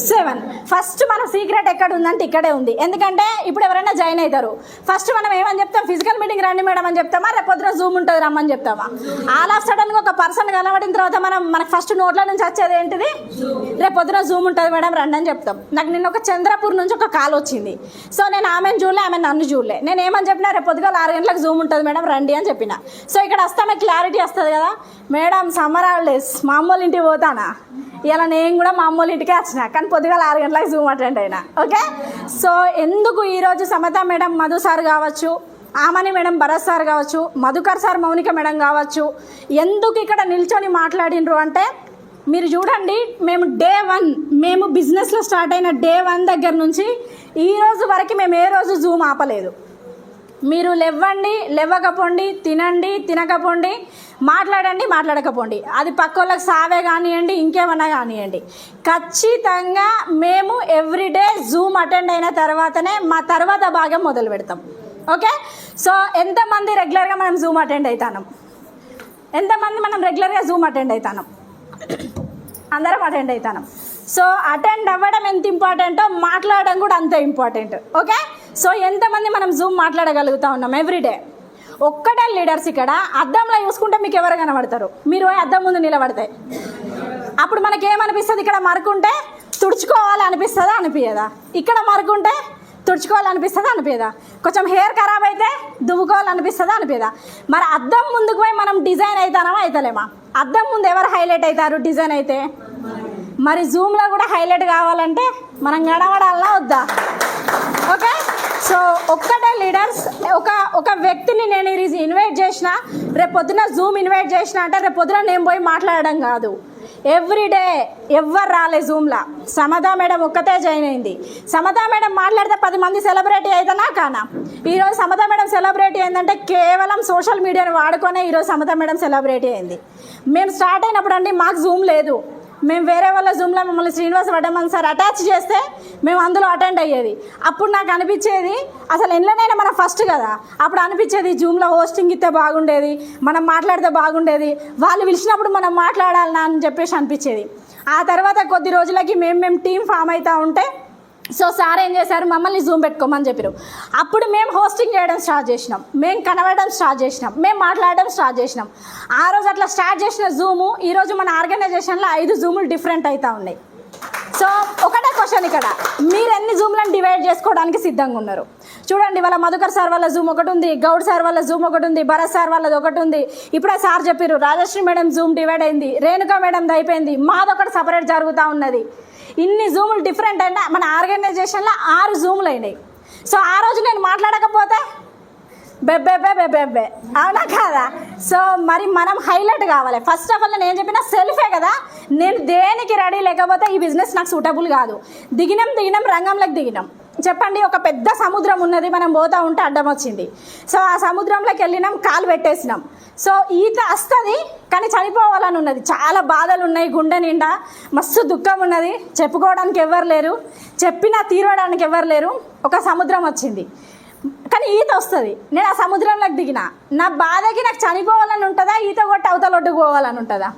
7. ఫస్ట్ మన సీక్రెట్ ఎక్కడ ఉందంటే ఇక్కడే ఉంది. ఎందుకంటే ఇప్పుడు ఎవరైనా జాయిన్ అవుతారు, ఫస్ట్ మనం ఏమని చెప్తాం, ఫిజికల్ మీటింగ్ రండి మేడం అని చెప్తామా, రేపు పొద్దున జూమ్ ఉంటుంది రమ్మని చెప్తామా? ఆల్ ఆఫ్ సడన్గా ఒక పర్సన్ కనబడిన తర్వాత మనకు ఫస్ట్ నోట్ల నుంచి వచ్చేది ఏంటిది, రేపు పొద్దున జూమ్ ఉంటుంది మేడం రండి అని చెప్తాం. నాకు నిన్న ఒక చంద్రపూర్ నుంచి ఒక కాల్ వచ్చింది. సో నేను ఆమెను చూడలే, ఆమె నన్ను చూడలే. నేను ఏమని చెప్పినా, రేపు పొద్దుగా 6 గంటలకు జూమ్ ఉంటుంది మేడం రండి అని చెప్పిన. సో ఇక్కడ వస్తామే క్లారిటీ వస్తుంది కదా, మేడం సమ్మర్ హాలిడేస్ మా అమ్మోళ్ళ ఇంటికి పోతానా, ఇలా నేను కూడా మా అమ్మోళ్ళ ఇంటికే వచ్చిన, కానీ పొద్దుగా 6 గంటలకు జూమ్ అటెండ్ అయినా. ఓకే, సో ఎందుకు ఈరోజు సమత మేడం, మధు సార్ కావచ్చు, ఆమని మేడం, భరత్ సార్ కావచ్చు, మధుకర్ సార్, మౌనిక మేడం కావచ్చు, ఎందుకు ఇక్కడ నిల్చొని మాట్లాడినరు అంటే, మీరు చూడండి, మేము డే 1 మేము బిజినెస్లో స్టార్ట్ అయిన డే 1 దగ్గర నుంచి ఈ రోజు వరకు మేము ఏ రోజు జూమ్ ఆపలేదు. మీరు లేవండి, లేవకపోండి, తినండి, తినకపోండి, మాట్లాడండి, మాట్లాడకపోండి, అది పక్కోళ్ళకి సావే కానివ్వండి, ఇంకేమన్నా కానివ్వండి, ఖచ్చితంగా మేము ఎవ్రీడే జూమ్ అటెండ్ అయిన తర్వాతనే మా తర్వాత భాగం మొదలు పెడతాం. ఓకే, సో ఎంతమంది రెగ్యులర్గా మనం జూమ్ అటెండ్ అవుతాం? ఎంతమంది మనం రెగ్యులర్గా జూమ్ అటెండ్ అవుతాం? అందరం అటెండ్ అవుతాం. సో అటెండ్ అవ్వడం ఎంత ఇంపార్టెంటో మాట్లాడడం కూడా అంతే ఇంపార్టెంట్. ఓకే, సో ఎంతమంది మనం జూమ్ మాట్లాడగలుగుతా ఉన్నాం ఎవ్రీడే? ఒక్కటే లీడర్స్ ఇక్కడ అద్దంలో చూసుకుంటే మీకు ఎవరు కనబడతారు? మీరు అద్దం ముందు నిలబడతాయి అప్పుడు మనకేమనిపిస్తుంది, ఇక్కడ మరకుంటే తుడుచుకోవాలి అనిపిస్తుందా అనిపించదా? ఇక్కడ మరకుంటే తుడుచుకోవాలనిపిస్తుందా అనిపించదా? కొంచెం హెయిర్ ఖరాబ్ అయితే దువ్వుకోవాలనిపిస్తుందా అనిపించదా? మరి అద్దం ముందుకు పోయి మనం డిజైన్ అవుతానమా అవుతలేమా? అద్దం ముందు ఎవరు హైలైట్ అవుతారు డిజైన్ అయితే? మరి జూమ్లో కూడా హైలైట్ కావాలంటే మనం గడవడాలా వద్దా? ఓకే, సో ఒక్కటే లీడర్స్, ఒక వ్యక్తిని నేను ఇన్వైట్ చేసిన, రేపు పొద్దున జూమ్ ఇన్వైట్ చేసిన అంటే రేపు పొద్దున నేను పోయి మాట్లాడడం కాదు. ఎవ్రీడే ఎవ్వరు రాలే జూమ్లా, సమతా మేడం ఒక్కతే జాయిన్ అయింది. సమతా మేడం మాట్లాడితే 10 మంది సెలబ్రిటీ అవుతానా కానా? ఈరోజు సమతా మేడం సెలబ్రిటీ అయిందంటే కేవలం సోషల్ మీడియాని వాడుకొనే ఈరోజు సమతా మేడం సెలబ్రిటీ అయింది. మేము స్టార్ట్ అయినప్పుడు అండి మాకు జూమ్ లేదు, మేము వేరే వాళ్ళ జూమ్లో మమ్మల్ని శ్రీనివాస్ వడ్డమన్ సార్ అటాచ్ చేస్తే మేము అందులో అటెండ్ అయ్యేది. అప్పుడు నాకు అనిపించేది, అసలు ఎన్నైనా మనం ఫస్ట్ కదా, అప్పుడు అనిపించేది జూమ్లో హోస్టింగ్ ఇస్తే బాగుండేది, మనం మాట్లాడితే బాగుండేది, వాళ్ళు పిలిచినప్పుడు మనం మాట్లాడాలన్నా అని చెప్పేసి అనిపించేది. ఆ తర్వాత కొద్ది రోజులకి మేము టీం ఫామ్ అవుతూ ఉంటే, సో సార్ ఏం చేశారు, మమ్మల్ని జూమ్ పెట్టుకోమని చెప్పారు. అప్పుడు మేము హోస్టింగ్ చేయడం స్టార్ట్ చేసినాం, మేము కనబడడం స్టార్ట్ చేసినాం, మేము మాట్లాడడం స్టార్ట్ చేసినాం. ఆ రోజు అట్లా స్టార్ట్ చేసిన జూము ఈరోజు మన ఆర్గనైజేషన్లో 5 జూములు డిఫరెంట్ అవుతూ ఉన్నాయి. సో ఒకటే క్వశ్చన్ ఇక్కడ, మీరు ఎన్ని జూమ్లను డివైడ్ చేసుకోవడానికి సిద్ధంగా ఉన్నారు? చూడండి, వాళ్ళ మధుకర్ సార్ వాళ్ళ జూమ్ ఒకటి ఉంది, గౌడ్ సార్ వాళ్ళ జూమ్ ఒకటి ఉంది, భరత్ సార్ వాళ్ళది ఒకటి ఉంది. ఇప్పుడే సార్ చెప్పారు, రాజశ్రీ మేడం జూమ్ డివైడ్ అయింది, రేణుకా మేడంది అయిపోయింది, మాదొకటి సపరేట్ జరుగుతూ ఉన్నది. ఇన్ని జూములు డిఫరెంట్ అయినా మన ఆర్గనైజేషన్లో 6 జూములు అయినాయి. సో ఆ రోజు నేను మాట్లాడకపోతే బెబ్బే అవునా కాదా? సో మరి మనం హైలైట్ కావాలి. ఫస్ట్ ఆఫ్ ఆల్ నేను ఏం చెప్పినా సెల్ఫే కదా, నేను దేనికి రెడీ లేకపోతే ఈ బిజినెస్ నాకు సూటబుల్ కాదు. దిగినాం రంగంలోకి దిగినాం. చెప్పండి, ఒక పెద్ద సముద్రం ఉన్నది, మనం పోతూ ఉంటే అడ్డం వచ్చింది. సో ఆ సముద్రంలోకి వెళ్ళినాం, కాలు పెట్టేసినాం. సో ఈత వస్తుంది కానీ చనిపోవాలని ఉన్నది, చాలా బాధలు ఉన్నాయి, గుండె నిండా మస్తు దుఃఖం ఉన్నది, చెప్పుకోవడానికి ఎవరు లేరు, చెప్పినా తీరడానికి ఎవరు లేరు. ఒక సముద్రం వచ్చింది కానీ ఈత వస్తుంది, నేను ఆ సముద్రంలోకి దిగిన, నా బాధకి నాకు చనిపోవాలని ఉంటుందా, ఈత కొట్టి అవతల ఒడ్డుకు పోవాలని ఉంటుందా?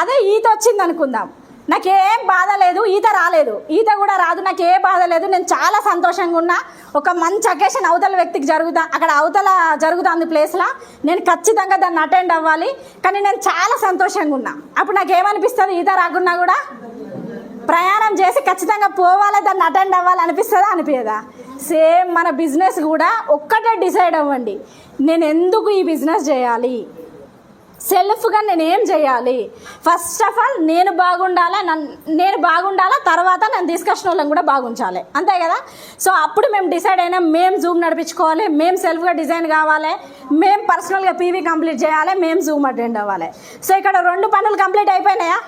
అదే ఈత వచ్చింది అనుకుందాం, నాకేం బాధ లేదు, ఈత రాలేదు, ఈత కూడా రాదు, నాకు ఏ బాధ లేదు. నేను చాలా సంతోషంగా ఉన్నా. ఒక మంచి అకేషన్ అవతల వ్యక్తికి అక్కడ అవతల జరుగుతుంది ప్లేస్లో, నేను ఖచ్చితంగా దాన్ని అటెండ్ అవ్వాలి. కానీ నేను చాలా సంతోషంగా ఉన్నా. అప్పుడు నాకేమనిపిస్తుంది, ఈత రాకున్నా కూడా ప్రయాణం చేసి ఖచ్చితంగా పోవాలి, దాన్ని అటెండ్ అవ్వాలి అనిపిస్తుందా అనిపించదా? సేమ్ మన బిజినెస్ కూడా ఒక్కటే డిసైడ్ అవ్వండి, నేను ఎందుకు ఈ బిజినెస్ చేయాలి, సెల్ఫ్గా నేను ఏం చేయాలి. ఫస్ట్ ఆఫ్ ఆల్ నేను బాగుండాలా, తర్వాత నేను తీసుకొచ్చిన వాళ్ళని కూడా బాగుంచాలి, అంతే కదా. సో అప్పుడు మేము డిసైడ్ అయినా మేము జూమ్ నడిపించుకోవాలి, మేము సెల్ఫ్గా డిజైన్ కావాలి, మేము పర్సనల్గా పీవీ కంప్లీట్ చేయాలి, మేము జూమ్ అటెండ్ అవ్వాలి. సో ఇక్కడ 2 పనులు కంప్లీట్ అయిపోయినాయా?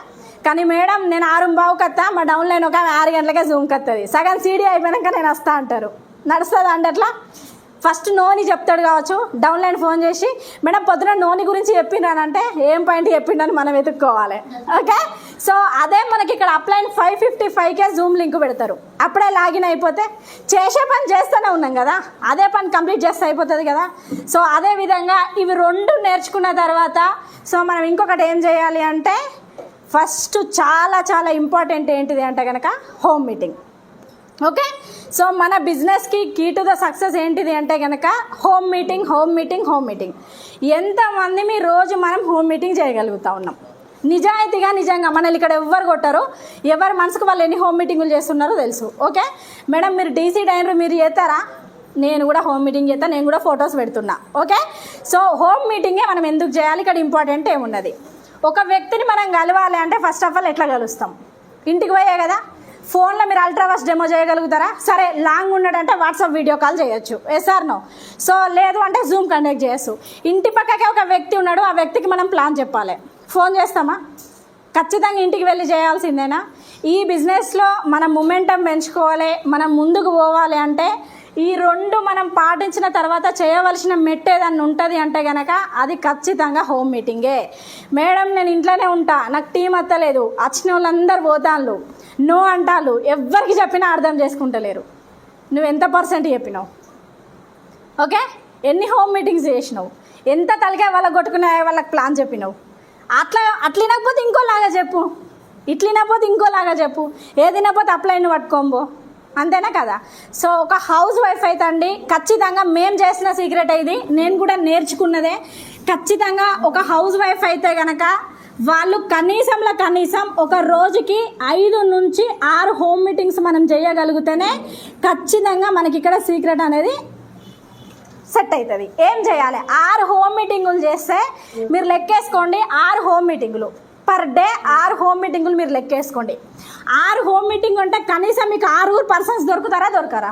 కానీ మేడం నేను 6:15 కత్తా, మా డౌన్లైన్ ఒక 6 గంటలకే జూమ్కి వస్తుంది, సగం సీడీ అయిపోయాక నేను వస్తా అంటారు. నడుస్తుంది అంటే అట్లా? ఫస్ట్ నోని చెప్తాడు కావచ్చు, డౌన్లైన్ ఫోన్ చేసి మేడం పొద్దున నోని గురించి చెప్పిండానంటే ఏం పాయింట్ చెప్పిండని మనం వెతుక్కోవాలి. ఓకే, సో అదే మనకి ఇక్కడ అప్లైన్ 555కే జూమ్ లింక్ పెడతారు. అప్పుడే లాగిన్ అయిపోతే చేసే పని చేస్తూనే ఉన్నాం కదా, అదే పని కంప్లీట్ చేస్తే అయిపోతుంది కదా. సో అదే విధంగా ఇవి 2 నేర్చుకున్న తర్వాత సో మనం ఇంకొకటి ఏం చేయాలి అంటే, ఫస్ట్ చాలా చాలా ఇంపార్టెంట్ ఏంటిది అంటే కనుక హోమ్ మీటింగ్. ఓకే, సో మన బిజినెస్కి కీ టు ద సక్సెస్ ఏంటిది అంటే కనుక హోమ్ మీటింగ్. ఎంతమంది మీ రోజు మనం హోమ్ మీటింగ్ చేయగలుగుతా ఉన్నాం నిజాయితీగా? నిజంగా మనల్ని ఇక్కడ ఎవ్వరు కొట్టారు, ఎవరి మనసుకు వాళ్ళు ఎన్ని హోమ్ మీటింగులు చేస్తున్నారో తెలుసు. ఓకే మేడం, మీరు డీసీ డైనర్ మీరు చేస్తారా? నేను కూడా హోమ్ మీటింగ్ చేస్తా, నేను కూడా ఫొటోస్ పెడుతున్నా. ఓకే, సో హోమ్ మీటింగే మనం ఎందుకు చేయాలి? ఇక్కడ ఇంపార్టెంట్ ఏమున్నది, ఒక వ్యక్తిని మనం కలవాలి అంటే ఫస్ట్ ఆఫ్ ఆల్ ఎట్లా కలుస్తాం? ఇంటికి పోయే కదా. ఫోన్లో మీరు అల్ట్రావాష్ డెమో చేయగలుగుతారా? సరే, లాంగ్ ఉన్నాడంటే వాట్సాప్ వీడియో కాల్ చేయొచ్చు, ఎస్ఆర్ నో. సో లేదు అంటే జూమ్ కండక్ట్ చేయొచ్చు. ఇంటి పక్కకే ఒక వ్యక్తి ఉన్నాడు, ఆ వ్యక్తికి మనం ప్లాన్ చెప్పాలి, ఫోన్ చేస్తామా? ఖచ్చితంగా ఇంటికి వెళ్ళి చేయాల్సిందేనా? ఈ బిజినెస్లో మనం మొమెంటం పెంచుకోవాలి, మనం ముందుకు పోవాలి అంటే ఈ 2 మనం పాటించిన తర్వాత చేయవలసిన మెట్టు ఏదన్నా ఉంటుంది అంటే కనుక అది ఖచ్చితంగా హోమ్ మీటింగే. మేడం నేను ఇంట్లోనే ఉంటా, నాకు టీం అత్తలేదు, వచ్చిన వాళ్ళందరూ పోతాను, నో అంటారు, ఎవరికి చెప్పినా అర్థం చేసుకుంటలేరు. నువ్వు ఎంత % చెప్పినావు? ఓకే, ఎన్ని హోమ్ మీటింగ్స్ చేసినావు? ఎంత తలకాయ వాళ్ళకి కొట్టుకునే వాళ్ళకి ప్లాన్ చెప్పినావు? అట్లినకపోతే ఇంకోలాగా చెప్పు, ఇట్లినకపోతే ఇంకోలాగా చెప్పు, ఏదినపోతే అప్లైన్ పట్టుకోంబో, అంతేనా కదా. సో ఒక హౌస్ వైఫ్ అయితే అండి ఖచ్చితంగా మేము చేసిన సీక్రెట్ ఇది, నేను కూడా నేర్చుకున్నదే. ఖచ్చితంగా ఒక హౌస్ వైఫ్ అయితే కనుక వాళ్ళు కనీసం ఒక రోజుకి 5 నుంచి 6 హోమ్ మీటింగ్స్ మనం చేయగలిగితేనే ఖచ్చితంగా మనకి ఇక్కడ సీక్రెట్ అనేది సెట్ అవుతుంది. ఏం చేయాలి? 6 హోమ్ మీటింగులు చేస్తే మీరు లెక్కేసుకోండి, 6 హోమ్ మీటింగులు పర్ డే, 6 హోమ్ మీటింగులు మీరు లెక్కేసుకోండి. 6 హోమ్ మీటింగ్ అంటే కనీసం మీకు 6 పర్సన్స్ దొరకరా?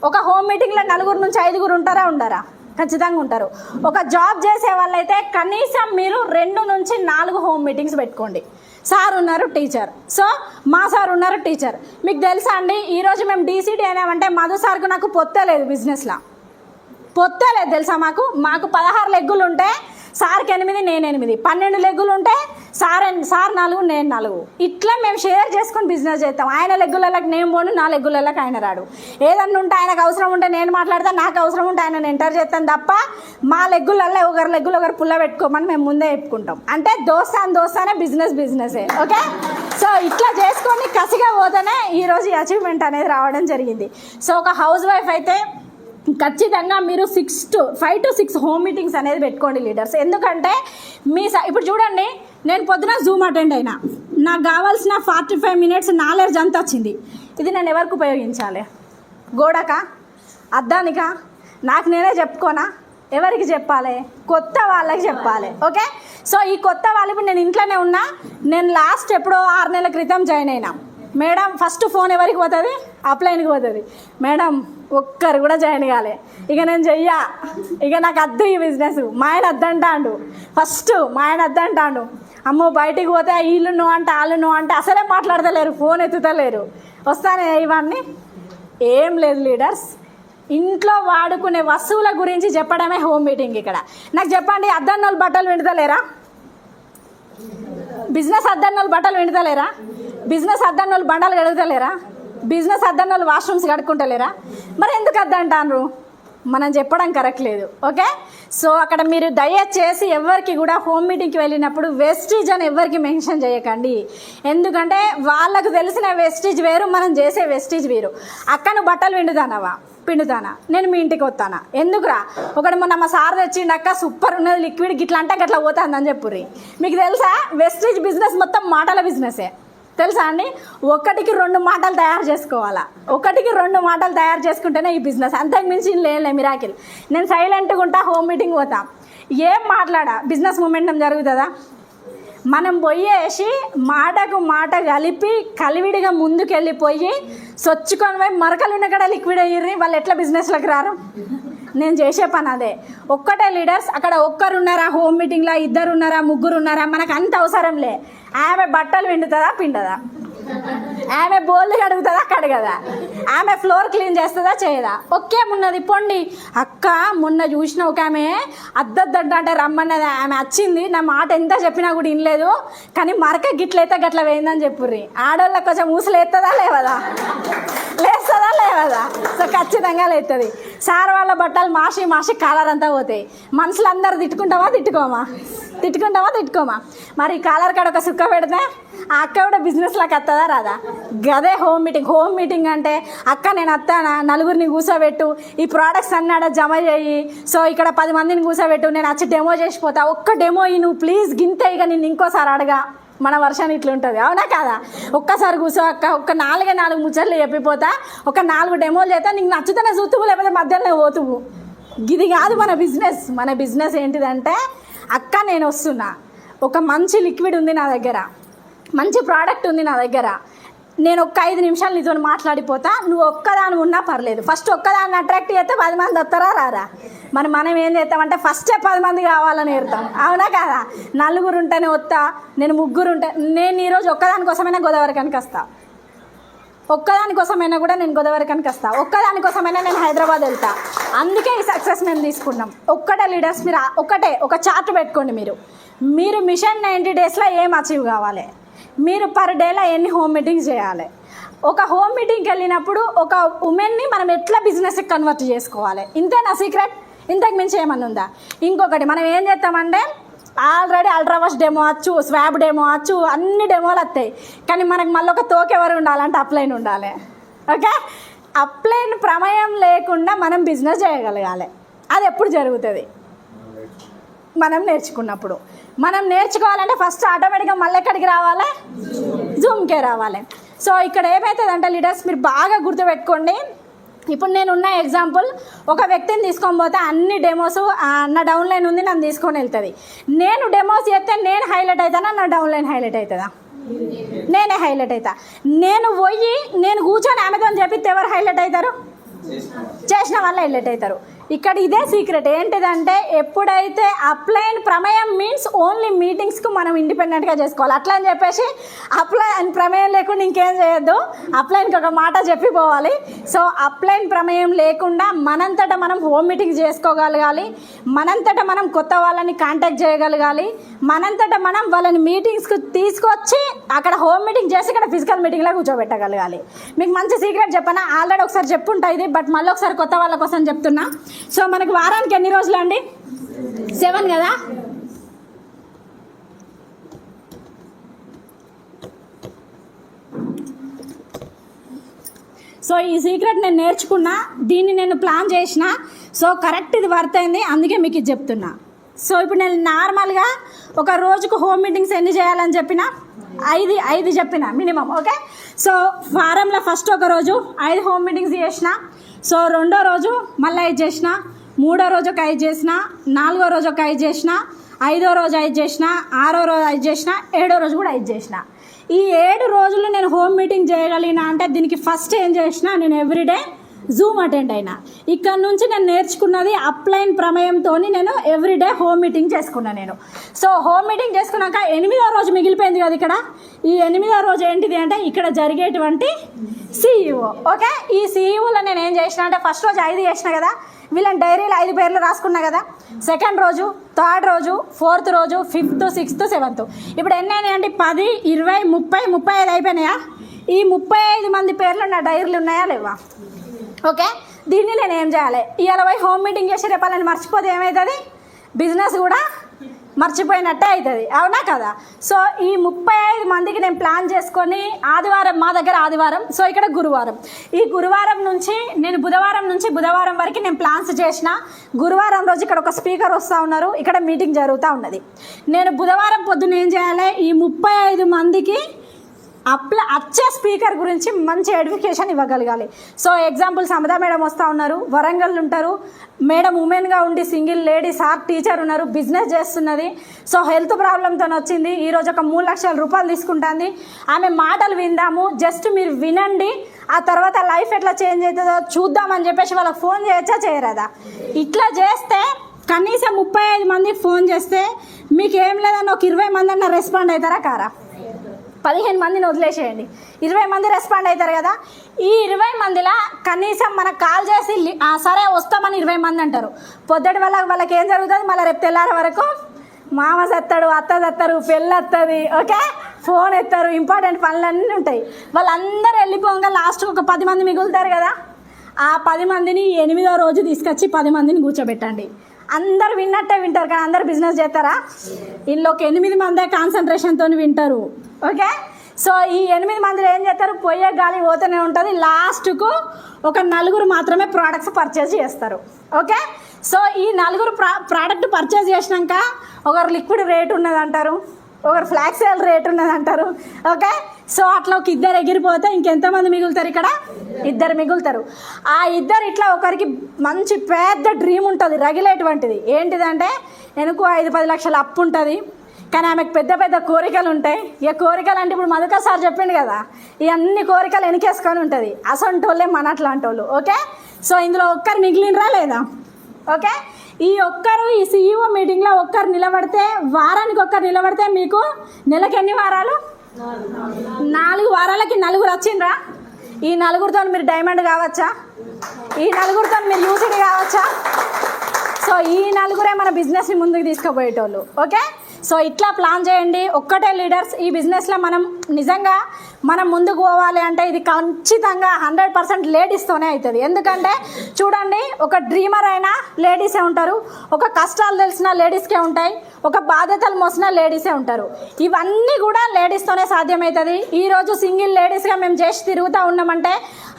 ఒక హోమ్ మీటింగ్లో 4 నుంచి 5 ఉండరా? ఖచ్చితంగా ఉంటారు. ఒక జాబ్ చేసే వాళ్ళైతే కనీసం మీరు 2 నుంచి 4 హోమ్ మీటింగ్స్ పెట్టుకోండి. సార్ ఉన్నారు టీచర్, సో మా సార్ ఉన్నారు టీచర్. మీకు తెలుసా అండి, ఈరోజు మేము డీసీటీ అయినామంటే మధు సార్కు నాకు పొత్తే లేదు, బిజినెస్లో పొత్తే లేదు తెలుసా. మాకు 16 లెగ్గులు ఉంటే సార్కి 8, నేను 8, 12 లెగ్గులు ఉంటే సార్ 4, నేను 4, ఇట్లా మేము షేర్ చేసుకొని బిజినెస్ చేస్తాం. ఆయన లెగ్గులకి నేను పోను, నా లెగ్గులకి ఆయన రాడు. ఏదన్నా ఉంటే ఆయనకు అవసరం ఉంటే నేను మాట్లాడతాను, నాకు అవసరం ఉంటే ఆయన ఎంటర్ చేస్తాను తప్ప మా లెగ్గులలో ఒకరి లెగ్గులు ఒకరు పుల్ల పెట్టుకోమని మేము ముందే చెప్పుకుంటాం. అంటే దోస్తానే బిజినెసే. ఓకే, సో ఇట్లా చేసుకొని కసిగా పోతేనే ఈరోజు ఈ అచీవ్మెంట్ అనేది రావడం జరిగింది. సో ఒక హౌస్ వైఫ్ అయితే ఖచ్చితంగా మీరు 5 to 6 హోమ్ మీటింగ్స్ అనేది పెట్టుకోండి లీడర్స్. ఎందుకంటే ఇప్పుడు చూడండి, నేను పొద్దున జూమ్ అటెండ్ అయినా, నాకు కావాల్సిన 45 minutes నాలెడ్జ్ అంతా వచ్చింది. ఇది నేను ఎవరికి ఉపయోగించాలి? గోడకా, అద్దానికా, నాకు నేనే చెప్పుకోనా? ఎవరికి చెప్పాలి? కొత్త వాళ్ళకి చెప్పాలి. ఓకే, సో ఈ కొత్త వాళ్ళు ఇప్పుడు నేను ఇంట్లోనే ఉన్నా, నేను లాస్ట్ ఎప్పుడో 6 నెలల క్రితం జాయిన్ అయినా. మేడం ఫస్ట్ ఫోన్ ఎవరికి పోతుంది? అప్లైన్కి పోతుంది. మేడం ఒక్కరు కూడా జాయిన్ కాలే, ఇక నేను చెయ్యా, ఇక నాకు అద్దు ఈ బిజినెస్, మా ఆయన అద్దంటాడు. ఫస్ట్ మా ఆయన అద్దంటాడు, అమ్మో బయటికి పోతే వీళ్ళు నో అంటే వాళ్ళు నో అంటే అసలే మాట్లాడతలేరు, ఫోన్ ఎత్తుతలేరు. వస్తానే ఇవన్నీ ఏం లేదు లీడర్స్, ఇంట్లో వాడుకునే వస్తువుల గురించి చెప్పడమే హోమ్ మీటింగ్. ఇక్కడ నాకు చెప్పండి, అద్దన్నోళ్ళు బట్టలు వింటలేరా? బిజినెస్ అద్దన్నోళ్ళు బట్టలు వింటలేరా? బిజినెస్ అద్దన్నోళ్ళు బండలు కడుగుతలేరా? Business అద్దన్నోళ్ళు washrooms కడుక్కుంటలేరా? మరి ఎందుకు అద్దంటారు? మనం చెప్పడం కరెక్ట్ లేదు. ఓకే, సో అక్కడ మీరు దయచేసి ఎవరికి కూడా హోమ్ మీటింగ్కి వెళ్ళినప్పుడు వెస్టీజ్ అని ఎవరికి మెన్షన్ చేయకండి. ఎందుకంటే వాళ్ళకు తెలిసిన వెస్టీజ్ వేరు, మనం చేసే వెస్టీజ్ వేరు. అక్కను బట్టలు పిండుతానా నేను మీ ఇంటికి వస్తానా? ఎందుకురా? ఒకటి మొన్న మా సార్ తెచ్చిండు, అక్క సూపర్ ఉన్నది లిక్విడ్ గిట్లా అంటే గట్లా పోతుందని చెప్పుర్రి. మీకు తెలుసా వెస్టీజ్ బిజినెస్ మొత్తం మాటల బిజినెసే, తెలుసా అండి? ఒకటికి 2 మాటలు తయారు చేసుకోవాలా, ఒకటికి 2 మాటలు తయారు చేసుకుంటేనే ఈ బిజినెస్. అంతకు మించి లేలే మిరాకిల్. నేను సైలెంట్గా ఉంటా, హోమ్ మీటింగ్ పోతా, ఏం మాట్లాడా బిజినెస్ మూమెంటం జరుగుతుందా? మనం పోయేసి మాటకు మాట కలివిడిగా ముందుకెళ్ళిపోయి సొచ్చుకొని పోయి మరకలు ఉన్న కూడా లిక్విడ్ అయ్యి వాళ్ళు ఎట్లా బిజినెస్లోకి రారు? నేను చేసే పని అదే. ఒక్కటే లీడర్స్, అక్కడ ఒక్కరు ఉన్నారా హోమ్ మీటింగ్లో, 2 ఉన్నారా 3 ఉన్నారా మనకు అంత అవసరం లే. ఆమె బట్టలు పిండదా? ఆమె బోళ్ళు కడుగుతుందా కడగదా? ఆమె ఫ్లోర్ క్లీన్ చేస్తుందా చేయదా? ఒకేమున్నది పొండి. అక్క మొన్న చూసిన ఒక ఆమె అద్దద్దంట అంటే రమ్మన్నది, ఆమె వచ్చింది, నా మాట ఎంత చెప్పినా కూడా వినలేదు, కానీ మరక గిట్లయితే గట్ల వేయిందని చెప్పుర్రి. ఆడవాళ్ళకి కొంచెం ఊసలు లేస్తుందా లేవదా? సో ఖచ్చితంగా లేస్తుంది. సార్ వాళ్ళ బట్టలు మాసి కాలర్ అంతా పోతాయి. మనుషులు అందరు తిట్టుకోమా మరి ఈ కాలర్ కాడ ఒక సుక్క పెడితే ఆ అక్క కూడా బిజినెస్లోకి వస్తుందా రాదా? గదే హోమ్ మీటింగ్ అంటే, అక్క నేను వస్తానా, 4 కూర్చోబెట్టు, ఈ ప్రోడక్ట్స్ అన్నీ ఆడ జమ చేయి, సో ఇక్కడ 10 మందిని కూర్చోబెట్టు, నేను వచ్చి డెమో చేసిపోతా, ఒక్క డెమో నువ్వు ప్లీజ్ గింతే, ఇక నేను ఇంకోసారి అడగా. మన వర్షన్ ఇట్లుంటుంది, అవునా కాదా? ఒక్కసారి కూర్చో అక్క, ఒక 4 ముచ్చట్లు చెప్పిపోతా, ఒక 4 డెమోలు చేస్తా, నీకు నచ్చుతూనే చూతువు, లేకపోతే మధ్యలో పోతువు. ఇది కాదు మన బిజినెస్ ఏంటిదంటే, అక్క నేను వస్తున్నా, ఒక మంచి లిక్విడ్ ఉంది నా దగ్గర, మంచి ప్రోడక్ట్ ఉంది నా దగ్గర, నేను ఒక 5 నిమిషాలు నీతో మాట్లాడిపోతా, నువ్వు ఒక్కదాని ఉన్నా పర్లేదు. ఫస్ట్ ఒక్కదాన్ని అట్రాక్ట్ చేస్తే 10 మంది వస్తారా రారా? మనం ఏం చేస్తామంటే ఫస్టే 10 మంది కావాలని ఏరుతాం, అవునా కదా? 4 ఉంటేనే వస్తా, నేను 3 ఉంటే, నేను ఈరోజు ఒక్కదానికోసమైనా గోదావరికానికి వస్తా, ఒక్కదానికోసమైనా కూడా నేను గోదావరికానికి వస్తా, ఒక్కదానికోసమైనా నేను హైదరాబాద్ వెళ్తా. అందుకే ఈ సక్సెస్ మేము తీసుకున్నాం. ఒక్కటే లీడర్స్, మీరు ఒక చార్ట్ పెట్టుకోండి. మీరు మిషన్ 90 డేస్లో ఏం అచీవ్ కావాలి, మీరు పర్ డేలో ఎన్ని హోమ్ మీటింగ్స్ చేయాలి, ఒక హోమ్ మీటింగ్కి వెళ్ళినప్పుడు ఒక ఉమెన్ని మనం ఎట్లా బిజినెస్కి కన్వర్ట్ చేసుకోవాలి, ఇంతేనా సీక్రెట్? ఇంతకు మించి ఏమన్నా ఉందా? ఇంకొకటి మనం ఏం చేస్తామంటే, ఆల్రెడీ అల్ట్రావాష్ డెమో వచ్చు, స్వాబ్ డెమో వచ్చు, అన్ని డెమోలు వస్తాయి, కానీ మనకు మళ్ళీ ఒక తోకెవరు ఉండాలంటే అప్లైన్ ఉండాలి. ఓకే, అప్లైన్ ప్రమేయం లేకుండా మనం బిజినెస్ చేయగలగాలి. అది ఎప్పుడు జరుగుతుంది? మనం నేర్చుకున్నప్పుడు. మనం నేర్చుకోవాలంటే ఫస్ట్ ఆటోమేటిక్గా మళ్ళీ ఎక్కడికి రావాలి? జూమ్కే రావాలి. సో ఇక్కడ ఏమవుతుందంటే లీడర్స్, మీరు బాగా గుర్తుపెట్టుకోండి. ఇప్పుడు నేనున్న ఎగ్జాంపుల్, ఒక వ్యక్తిని తీసుకొని పోతే అన్ని డెమోస్ నా డౌన్లైన్ ఉంది, నన్ను తీసుకొని వెళ్తుంది. నేను డెమోస్ చేస్తే నేను హైలైట్ అవుతానా, నా డౌన్లైన్ హైలైట్ అవుతుందా? నేనే హైలైట్ అవుతా. నేను కూర్చొని ఆమెతో చెప్పితే ఎవరు హైలైట్ అవుతారు? చేసిన వాళ్ళు హైలైట్ అవుతారు. ఇక్కడ ఇదే సీక్రెట్. ఏంటిదంటే, ఎప్పుడైతే అప్లైన్ ప్రమేయం మీన్స్ ఓన్లీ మీటింగ్స్కు మనం ఇండిపెండెంట్గా చేసుకోవాలి. అట్లా అని చెప్పేసి అప్లైన్ ప్రమేయం లేకుండా ఇంకేం చేయొద్దు, అప్లైన్కి ఒక మాట చెప్పిపోవాలి. సో అప్లైన్ ప్రమేయం లేకుండా మనంతటా మనం హోమ్ మీటింగ్ చేసుకోగలగాలి, మనంతటా మనం కొత్త వాళ్ళని కాంటాక్ట్ చేయగలగాలి, మనంతటా మనం వాళ్ళని మీటింగ్స్కి తీసుకొచ్చి అక్కడ హోమ్ మీటింగ్ చేసి ఇక్కడ ఫిజికల్ మీటింగ్లో కూర్చోబెట్టగలగాలి. మీకు మంచి సీక్రెట్ చెప్పనా? ఆల్రెడీ ఒకసారి చెప్పుంటా ఇది, బట్ మళ్ళీ ఒకసారి కొత్త వాళ్ళ కోసం చెప్తున్నా. సో మనకు వారానికి ఎన్ని రోజులు అండి? 7 కదా? సో ఈ సీక్రెట్ నేను నేర్చుకున్నా, దీన్ని నేను ప్లాన్ చేసిన, సో కరెక్ట్ ఇది వర్త్ అయింది, అందుకే మీకు ఇది చెప్తున్నా. సో ఇప్పుడు నేను నార్మల్గా ఒక రోజుకు హోమ్ మీటింగ్స్ ఎన్ని చేయాలని చెప్పిన 5 చెప్పిన మినిమం. ఓకే, సో వారంలో ఫస్ట్ ఒక రోజు 5 హోమ్ మీటింగ్స్ చేసిన, సో 2వ రోజు మళ్ళీ 5 చేసిన, 3వ రోజు ఒక 5 చేసిన, 4వ రోజు ఒక 5 చేసిన, 5వ రోజు 5 చేసిన, 6వ రోజు 5 చేసిన, 7వ రోజు కూడా 5 చేసిన. ఈ 7 రోజులు నేను హోమ్ మీటింగ్ చేయగలిగినా అంటే దీనికి ఫస్ట్ ఏం చేసిన, నేను ఎవ్రీడే జూమ్ అటెండ్ అయినా. ఇక్కడ నుంచి నేను నేర్చుకున్నది అప్లైన్ ప్రమేయంతో నేను ఎవ్రీడే హోమ్ మీటింగ్ చేసుకున్నాను నేను. సో హోమ్ మీటింగ్ చేసుకున్నాక 8వ రోజు మిగిలిపోయింది కదా ఇక్కడ. ఈ 8వ రోజు ఏంటిది అంటే ఇక్కడ జరిగేటువంటి సిఇఓ. ఓకే, ఈ సిఇఓలో నేను ఏం చేసిన అంటే, ఫస్ట్ రోజు 5 చేసిన కదా, వీళ్ళని డైరీలో 5 పేర్లు రాసుకున్నా కదా. సెకండ్ రోజు, థర్డ్ రోజు, 4th రోజు, 5th, 6th, 7th. ఇప్పుడు ఎన్ని అయినాయి అంటే 10, 20, 30, 35 అయిపోయినాయా? ఈ 35 మంది పేర్లు నా డైరీలు ఉన్నాయా లేవా? ఓకే, దీన్ని నేను ఏం చేయాలి? ఇవాళ పోయి హోమ్ మీటింగ్ చేసి రేపు వాళ్ళని మర్చిపోతే ఏమవుతుంది? బిజినెస్ కూడా మర్చిపోయినట్టే అవుతుంది, అవునా కదా? సో ఈ 35 మందికి నేను ప్లాన్ చేసుకొని ఆదివారం, మా దగ్గర ఆదివారం, సో ఇక్కడ గురువారం, ఈ గురువారం నుంచి నేను బుధవారం వరకు నేను ప్లాన్స్ చేసిన. గురువారం రోజు ఇక్కడ ఒక స్పీకర్ వస్తూ ఉన్నారు, ఇక్కడ మీటింగ్ జరుగుతూ ఉన్నది. నేను బుధవారం పొద్దున్న ఏం చేయాలి? ఈ 35 మందికి వచ్చే స్పీకర్ గురించి మంచి ఎడ్యుకేషన్ ఇవ్వగలగాలి. సో ఎగ్జాంపుల్ సమదా మేడం వస్తూ ఉన్నారు, వరంగల్ ఉంటారు మేడం, ఉమెన్గా ఉండి సింగిల్ లేడీ సార్ టీచర్ ఉన్నారు, బిజినెస్ చేస్తున్నది. సో హెల్త్ ప్రాబ్లంతో వచ్చింది, ఈరోజు ఒక 3 లక్షల రూపాయలు తీసుకుంటుంది. ఆమె మాటలు విందాము, జస్ట్ మీరు వినండి, ఆ తర్వాత లైఫ్ ఎట్లా చేంజ్ అవుతుందో చూద్దామని చెప్పేసి వాళ్ళకి ఫోన్ చేయొచ్చా చేయరాదా? ఇట్లా చేస్తే కనీసం 35 మంది ఫోన్ చేస్తే మీకు ఏం లేదని ఒక 20 మంది అన్న రెస్పాండ్ అవుతారా కారా? 15 మందిని వదిలేసేయండి, 20 మంది రెస్పాండ్ అవుతారు కదా. ఈ 20 మందిలో కనీసం మనకు కాల్ చేసి సరే వస్తామని 20 మంది అంటారు. పొద్దుటి వాళ్ళకి ఏం జరుగుతుంది? మళ్ళీ రేపు తెల్లారి వరకు మామ సత్తాడు, అత్త సత్తారు, పెళ్ళి వస్తుంది, ఓకే, ఫోన్ ఎత్తారు, ఇంపార్టెంట్ పనులన్నీ ఉంటాయి. వాళ్ళందరూ వెళ్ళిపోగా లాస్ట్కి ఒక 10 మంది మిగులుతారు కదా. ఆ 10 మందిని 8వ రోజు తీసుకొచ్చి 10 మందిని కూర్చోబెట్టండి. అందరు విన్నట్టే వింటారు, కానీ అందరు బిజినెస్ చేస్తారా? ఇందులో ఒక 8 మందే కాన్సన్ట్రేషన్తో వింటారు, ఓకే. సో ఈ 8 మందిలో ఏం చేస్తారు? పోయే గాలి పోతూనే ఉంటుంది, లాస్ట్కు ఒక 4 మాత్రమే ప్రోడక్ట్స్ పర్చేజ్ చేస్తారు, ఓకే. సో ఈ 4 ప్రోడక్ట్ పర్చేజ్ చేసినాక ఒకరు లిక్విడ్ రేట్ ఉన్నదంటారు, ఒకరు ఫ్లాక్స్ ఆయిల్ రేట్ ఉన్నదంటారు, ఓకే. సో అట్లా ఒక 2 ఎగిరిపోతే ఇంకెంతమంది మిగులుతారు? ఇక్కడ 2 మిగులుతారు. ఆ 2 ఇట్లా ఒకరికి మంచి పెద్ద డ్రీమ్ ఉంటుంది, రగిలేటువంటిది. ఏంటిదంటే వెనుక 5-10 లక్షల అప్పు ఉంటుంది, కానీ ఆమెకు పెద్ద పెద్ద కోరికలు ఉంటాయి. ఇక కోరికలు అంటే ఇప్పుడు మధుకర్ సార్ చెప్పిండు కదా, ఈ అన్ని కోరికలు వెనకేసుకొని ఉంటుంది. అసంటి వాళ్ళే మన అట్లాంటి వాళ్ళు, ఓకే. సో ఇందులో ఒక్కరు మిగిలినరా లేదా? ఓకే. ఈ CEO మీటింగ్లో ఒక్కరు నిలబడితే, వారానికి ఒక్కరు నిలబడితే మీకు నెలకు ఎన్ని వారాలు? 4 వారాలకి 4 వచ్చిండ్రా? ఈ 4తో మీరు డైమండ్ కావచ్చా? ఈ 4తో మీరు యూసిడి కావచ్చా? సో ఈ 4 మన బిజినెస్ని ముందుకు తీసుకుపోయేటోళ్ళు, ఓకే. సో ఇట్లా ప్లాన్ చేయండి, ఒక్కటే లీడర్స్. ఈ బిజినెస్లో నిజంగా మనం ముందుకు పోవాలి అంటే ఇది ఖచ్చితంగా 100% లేడీస్తోనే అవుతుంది. ఎందుకంటే చూడండి, ఒక డ్రీమర్ అయినా లేడీసే ఉంటారు, ఒక కష్టాలు తెలిసిన లేడీస్కే ఉంటాయి, ఒక బాధ్యతలు మోసిన లేడీసే ఉంటారు. ఇవన్నీ కూడా లేడీస్తోనే సాధ్యమవుతుంది. ఈరోజు సింగిల్ లేడీస్గా మేము చేసి తిరుగుతూ ఉన్నామంటే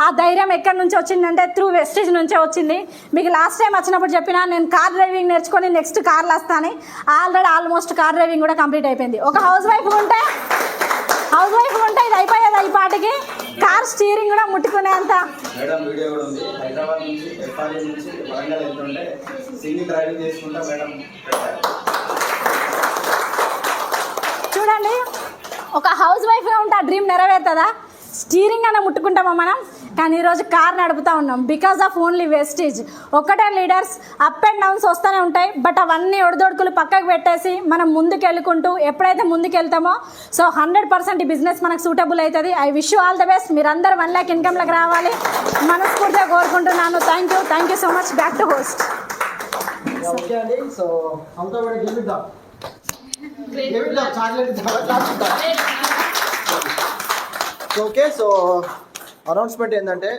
ఆ ధైర్యం ఎక్కడి నుంచి వచ్చిందంటే త్రూ వెస్టీజ్ నుంచే వచ్చింది. మీకు లాస్ట్ టైం వచ్చినప్పుడు చెప్పినా, నేను కార్ డ్రైవింగ్ నేర్చుకొని నెక్స్ట్ కార్లు వస్తాను. ఆల్రెడీ ఆల్మోస్ట్ కార్ డ్రైవింగ్ కూడా కంప్లీట్ అయిపోయింది. ఒక హౌస్ వైఫ్ ఉంటే ఇది అయిపోయేది. ఈ పాటికి కార్ స్టీరింగ్ కూడా ముట్టుకునేంత. మేడం వీడియో కూడా ఉంది. హైదరాబాద్ నుంచి ఎఫ్ఆర్ఏ నుంచి వరంగల్ వెళ్తుంటే సింగిల్ డ్రైవింగ్ చేసుకుంటా మేడం పెట్టారు. చూడండి, ఒక హౌస్ వైఫ్గా ఉంటే ఆ డ్రీమ్ నెరవేరుతుందా? స్టీరింగ్ అన్న ముట్టుకుంటామా మనం? కానీ ఈరోజు కార్ నడుపుతూ ఉన్నాం బికాజ్ ఆఫ్ ఓన్లీ వేస్టేజ్. ఒక్కటే లీడర్స్, అప్ అండ్ డౌన్స్ వస్తూనే ఉంటాయి, బట్ అవన్నీ ఒడిదొడుకులు పక్కకు పెట్టేసి మనం ముందుకు వెళ్ళుకుంటూ ఎప్పుడైతే ముందుకు వెళ్తామో సో 100% ఈ బిజినెస్ మనకు సూటబుల్ అవుతుంది. I wish you all the best. మీరందరూ 1 lakh ఇన్కమ్లోకి రావాలి మనస్ఫూర్తిగా కోరుకుంటున్నాను. Thank you so much. Back to host. Okay అండి. సో ఓకే, సో అనౌన్స్మెంట్ ఏంటంటే